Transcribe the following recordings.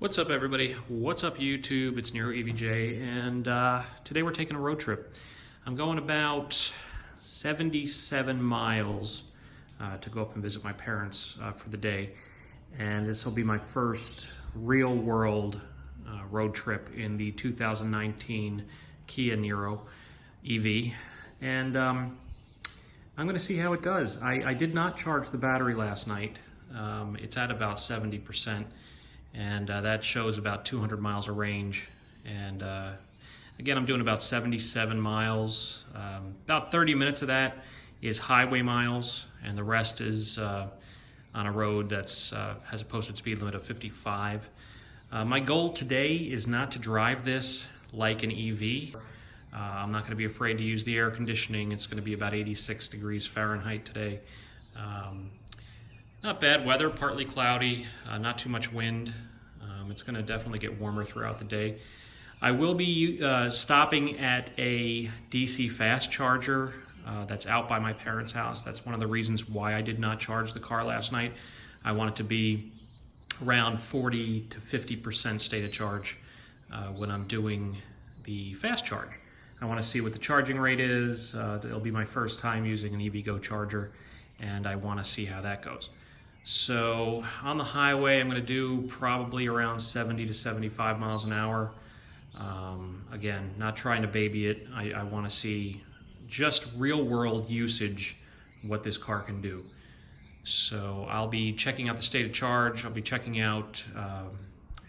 What's up, everybody? What's up, YouTube? It's Niro EVJ, and today we're taking a road trip. I'm going about 77 miles to go up and visit my parents for the day, and this will be my first real-world road trip in the 2019 Kia Niro EV, and I'm going to see how it does. I did not charge the battery last night. It's at about 70%. And that shows about 200 miles of range. And again, I'm doing about 77 miles. About 30 minutes of that is highway miles, and the rest is on a road that's has a posted speed limit of 55. My goal today is not to drive this like an EV. I'm not going to be afraid to use the air conditioning. It's going to be about 86 degrees Fahrenheit today. Not bad weather, partly cloudy, not too much wind. It's going to definitely get warmer throughout the day. I will be stopping at a DC fast charger that's out by my parents' house. That's one of the reasons why I did not charge the car last night. I want it to be around 40 to 50% state of charge when I'm doing the fast charge. I want to see what the charging rate is. It'll be my first time using an EvGo charger, and I want to see how that goes. So on the highway, I'm going to do probably around 70 to 75 miles an hour. Again, not trying to baby it. I want to see just real world usage, what this car can do. So I'll be checking out the state of charge. I'll be checking out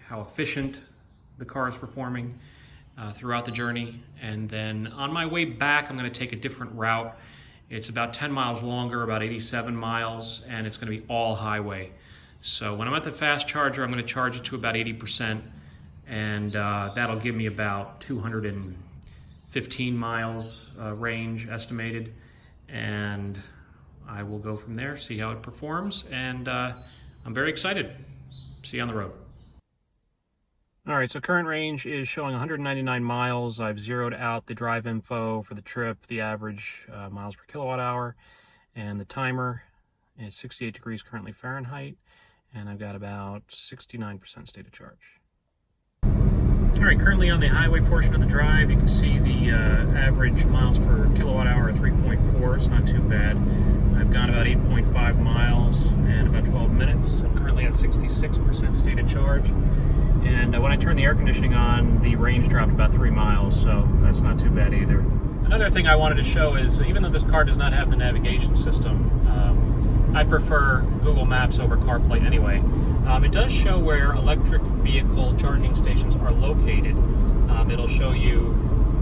how efficient the car is performing throughout the journey. And then on my way back, I'm going to take a different route. It's about 10 miles longer, about 87 miles, and it's going to be all highway. So when I'm at the fast charger, I'm going to charge it to about 80%, and that'll give me about 215 miles range estimated, and I will go from there, see how it performs, and I'm very excited. See you on the road. All right, so current range is showing 199 miles. I've zeroed out the drive info for the trip, the average miles per kilowatt hour, and the timer is 68 degrees currently Fahrenheit, and I've got about 69% state of charge. All right, currently on the highway portion of the drive, you can see the average miles per kilowatt hour, 3.4. It's not too bad. I've gone about 8.5 miles in about 12 minutes. I'm currently at 66% state of charge. And when I turned the air conditioning on, the range dropped about 3 miles, so that's not too bad either. Another thing I wanted to show is, even though this car does not have the navigation system, I prefer Google Maps over CarPlay anyway. It does show where electric vehicle charging stations are located. It'll show you,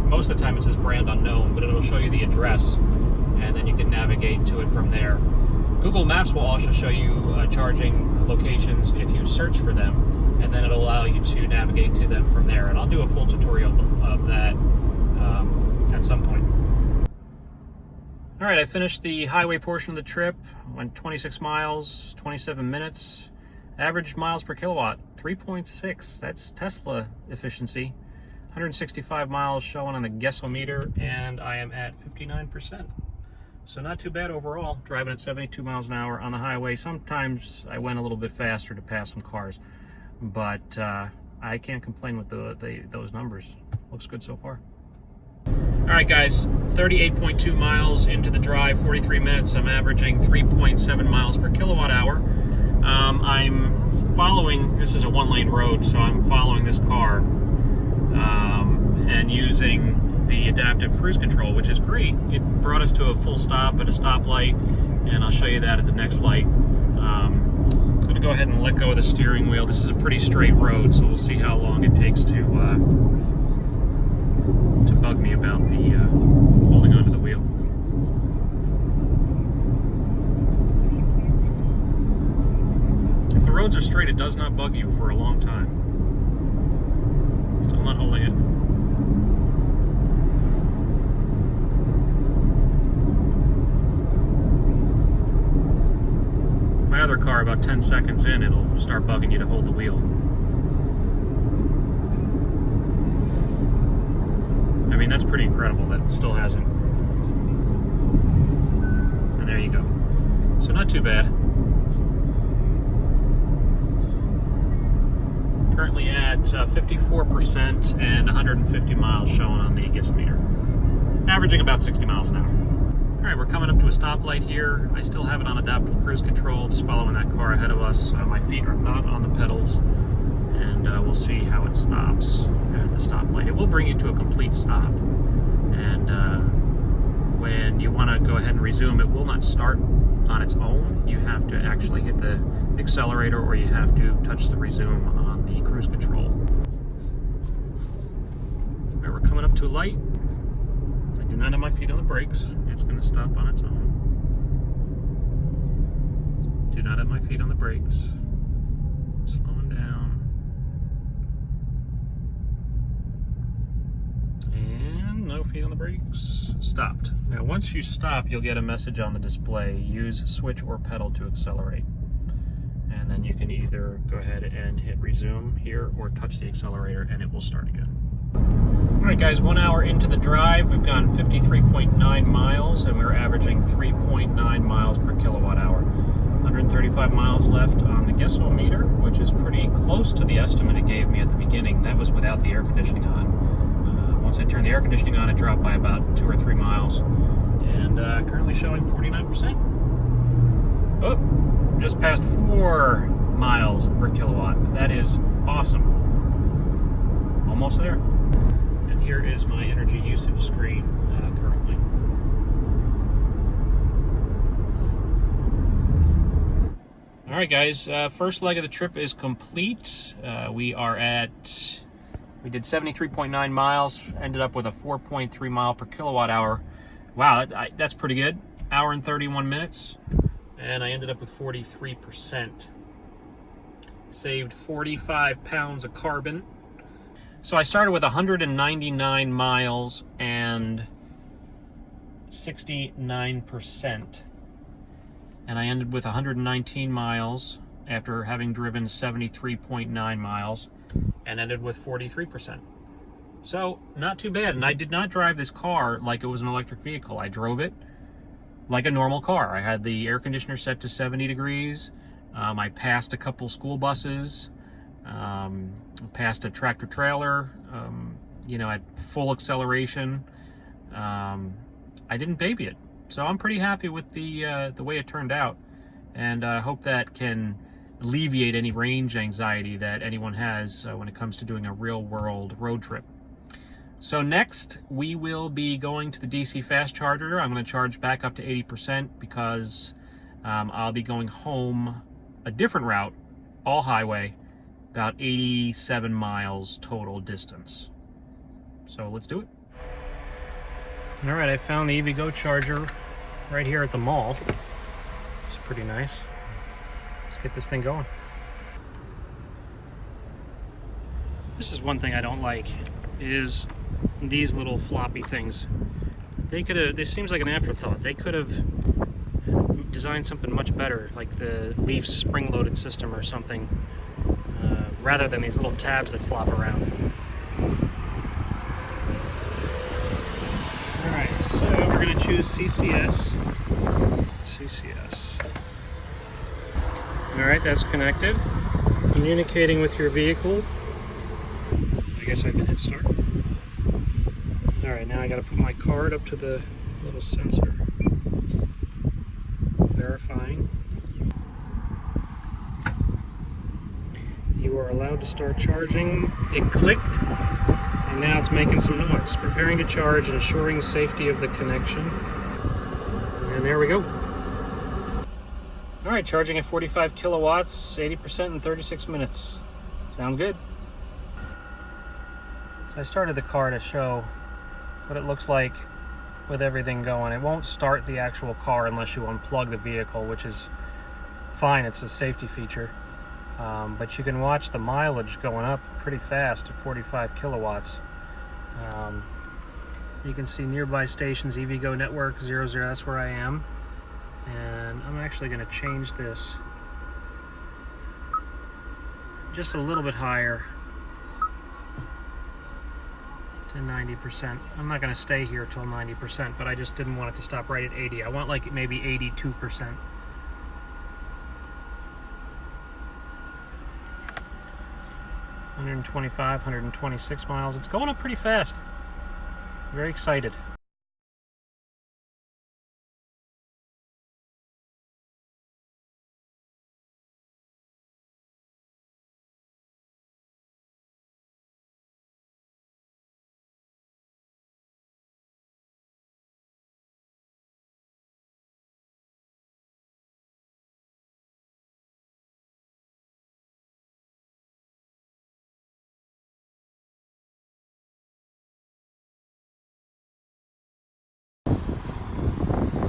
most of the time it says brand unknown, but it'll show you the address, and then you can navigate to it from there. Google Maps will also show you charging locations if you search for them, and then it'll allow you to navigate to them from there. And I'll do a full tutorial of that at some point. All right, I finished the highway portion of the trip. Went 26 miles, 27 minutes. Average miles per kilowatt, 3.6. That's Tesla efficiency. 165 miles showing on the guessometer, and I am at 59%. So not too bad overall, driving at 72 miles an hour on the highway. Sometimes I went a little bit faster to pass some cars, but I can't complain with those numbers. Looks good so far. All right, guys, 38.2 miles into the drive, 43 minutes. I'm averaging 3.7 miles per kilowatt hour. I'm following, this is a one-lane road, so I'm following this car and using the adaptive cruise control, which is great. It brought us to a full stop at a stoplight, and I'll show you that at the next light. I'm going to go ahead and let go of the steering wheel. This is a pretty straight road, so we'll see how long it takes to bug me about the holding onto the wheel. If the roads are straight, it does not bug you for a long time. Still not holding it. My other car, about 10 seconds in, it'll start bugging you to hold the wheel. I mean, that's pretty incredible that it still hasn't. And there you go. So not too bad. Currently at 54% and 150 miles showing on the gis meter. Averaging about 60 miles an hour. All right, we're coming up to a stoplight here. I still have it on adaptive cruise control, just following that car ahead of us. My feet are not on the pedals, and we'll see how it stops at the stoplight. It will bring you to a complete stop, and when you want to go ahead and resume, it will not start on its own. You have to actually hit the accelerator, or you have to touch the resume on the cruise control. All right, we're coming up to a light. I do not have my feet on the brakes. It's going to stop on its own. Do not have my feet on the brakes. Slowing down. And no feet on the brakes. Stopped. Now once you stop, you'll get a message on the display. Use switch or pedal to accelerate. And then you can either go ahead and hit resume here or touch the accelerator and it will start again. Alright guys, 1 hour into the drive, we've gone 53.9 miles and we're averaging 3.9 miles per kilowatt hour. 135 miles left on the Gesso meter, which is pretty close to the estimate it gave me at the beginning. That was without the air conditioning on. Once I turned the air conditioning on, it dropped by about 2 or 3 miles. And currently showing 49%. Oh, just past 4 miles per kilowatt. That is awesome. Almost there. And here is my energy usage screen currently. All right, guys. First leg of the trip is complete. We did 73.9 miles. Ended up with a 4.3 mile per kilowatt hour. Wow, that's pretty good. Hour and 31 minutes. And I ended up with 43%. Saved 45 pounds of carbon. So I started with 199 miles and 69%. And I ended with 119 miles after having driven 73.9 miles and ended with 43%. So not too bad. And I did not drive this car like it was an electric vehicle. I drove it like a normal car. I had the air conditioner set to 70 degrees. I passed a couple school buses. Passed a tractor trailer, at full acceleration. I didn't baby it, so I'm pretty happy with the way it turned out, and I hope that can alleviate any range anxiety that anyone has when it comes to doing a real-world road trip. So next, we will be going to the DC fast charger. I'm going to charge back up to 80% because I'll be going home a different route, all highway. About 87 miles total distance. So let's do it. All right, I found the EvGo charger right here at the mall. It's pretty nice. Let's get this thing going. This is one thing I don't like, is these little floppy things. This seems like an afterthought. They could have designed something much better, like the Leaf spring-loaded system or something. Rather than these little tabs that flop around. Alright, so we're going to choose CCS. Alright, that's connected. Communicating with your vehicle. I guess I can hit start. Alright, now I got to put my card up to the little sensor. Verifying. You are allowed to start charging. It clicked, and now it's making some noise. Preparing to charge and assuring safety of the connection. And there we go. All right, charging at 45 kilowatts, 80% in 36 minutes. Sounds good. So I started the car to show what it looks like with everything going. It won't start the actual car unless you unplug the vehicle, which is fine. It's a safety feature. But you can watch the mileage going up pretty fast at 45 kilowatts. You can see nearby stations, EvGo network 00, that's where I am. And I'm actually going to change this just a little bit higher to 90%. I'm not going to stay here till 90%, but I just didn't want it to stop right at 80. I want like maybe 82%. 125, 126 miles. It's going up pretty fast. Very excited.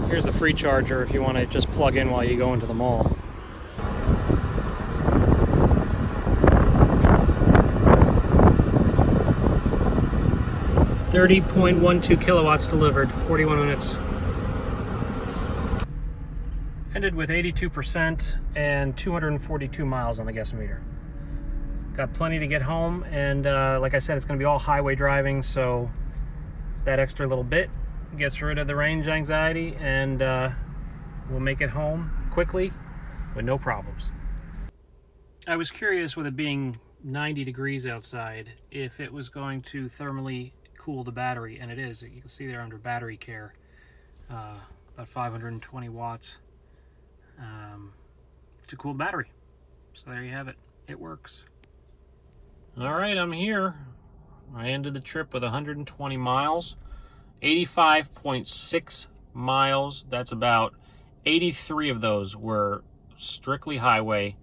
Here's the free charger if you want to just plug in while you go into the mall. .12 kilowatts delivered, 41 minutes. Ended with 82% and 242 miles on the guessometer. Got plenty to get home, and like I said, it's going to be all highway driving, so that extra little bit gets rid of the range anxiety, and we'll make it home quickly with no problems. I was curious, with it being 90 degrees outside, if it was going to thermally cool the battery, and it is. You can see there under battery care, about 520 watts to cool the battery. So there you have it. It works. All right, I'm here. I ended the trip with 120 miles. 85.6 miles. That's about 83 of those were strictly highway.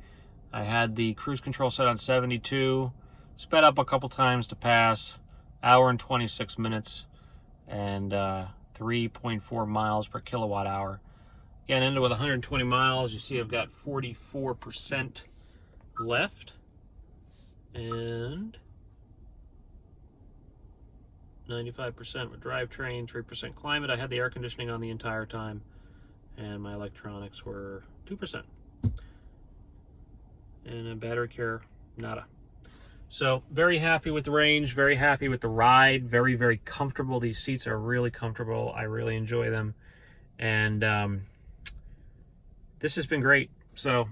I had the cruise control set on 72, sped up a couple times to pass, hour and 26 minutes, and 3.4 miles per kilowatt hour. Again, ended with 120 miles. You see I've got 44% left, and 95% with drivetrain, 3% climate. I had the air conditioning on the entire time, and my electronics were 2%. And battery care, nada. So very happy with the range, very happy with the ride, very, very comfortable. These seats are really comfortable. I really enjoy them. And this has been great. So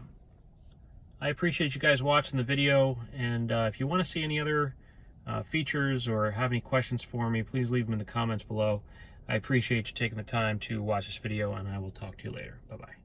I appreciate you guys watching the video. And if you want to see any other features or have any questions for me, please leave them in the comments below. I appreciate you taking the time to watch this video, and I will talk to you later. Bye-bye.